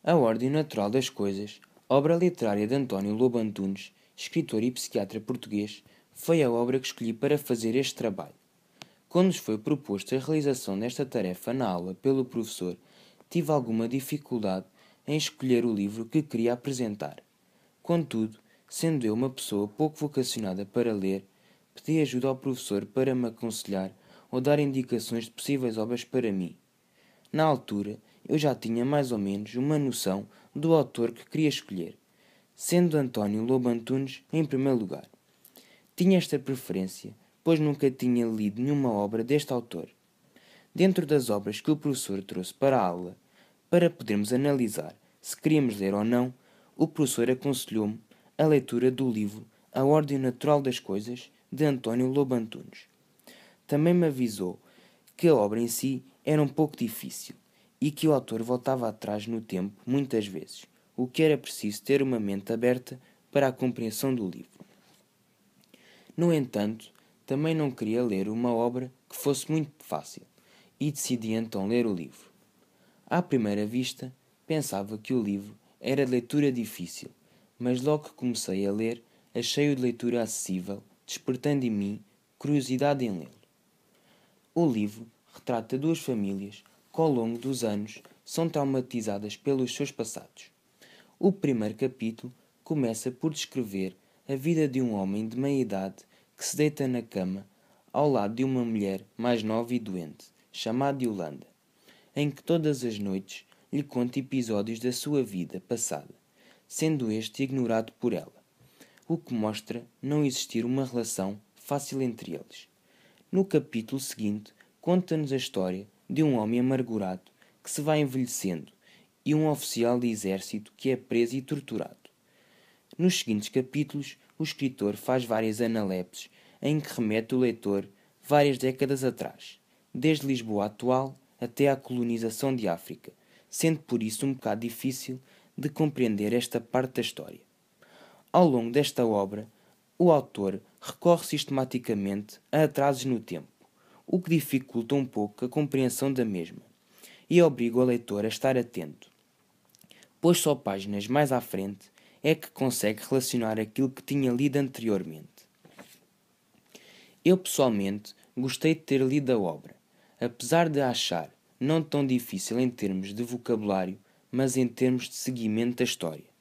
A Ordem Natural das Coisas, obra literária de António Lobo Antunes, escritor e psiquiatra português, foi a obra que escolhi para fazer este trabalho. Quando nos foi proposto a realização desta tarefa na aula pelo professor, tive alguma dificuldade em escolher o livro que queria apresentar. Contudo, sendo eu uma pessoa pouco vocacionada para ler, pedi ajuda ao professor para me aconselhar ou dar indicações de possíveis obras para mim. Na altura, eu já tinha mais ou menos uma noção do autor que queria escolher, sendo António Lobo Antunes em primeiro lugar. Tinha esta preferência, pois nunca tinha lido nenhuma obra deste autor. Dentro das obras que o professor trouxe para a aula, para podermos analisar se queríamos ler ou não, o professor aconselhou-me a leitura do livro A Ordem Natural das Coisas, de António Lobo Antunes. Também me avisou que a obra em si era um pouco difícil e que o autor voltava atrás no tempo muitas vezes, o que era preciso ter uma mente aberta para a compreensão do livro. No entanto, também não queria ler uma obra que fosse muito fácil e decidi então ler o livro. À primeira vista, pensava que o livro era de leitura difícil, mas logo que comecei a ler, achei-o de leitura acessível, despertando em mim curiosidade em lê-lo. O livro retrata duas famílias que ao longo dos anos são traumatizadas pelos seus passados. O primeiro capítulo começa por descrever a vida de um homem de meia-idade que se deita na cama ao lado de uma mulher mais nova e doente, chamada Yolanda, em que todas as noites lhe conta episódios da sua vida passada, sendo este ignorado por ela, o que mostra não existir uma relação fácil entre eles. No capítulo seguinte, conta-nos a história de um homem amargurado que se vai envelhecendo e um oficial de exército que é preso e torturado. Nos seguintes capítulos, o escritor faz várias analepses em que remete o leitor várias décadas atrás, desde Lisboa atual até à colonização de África, sendo por isso um bocado difícil de compreender esta parte da história. Ao longo desta obra, o autor recorre sistematicamente a atrasos no tempo, o que dificulta um pouco a compreensão da mesma, e obriga o leitor a estar atento, pois só páginas mais à frente é que consegue relacionar aquilo que tinha lido anteriormente. Eu pessoalmente gostei de ter lido a obra, apesar de a achar não tão difícil em termos de vocabulário, mas em termos de seguimento da história.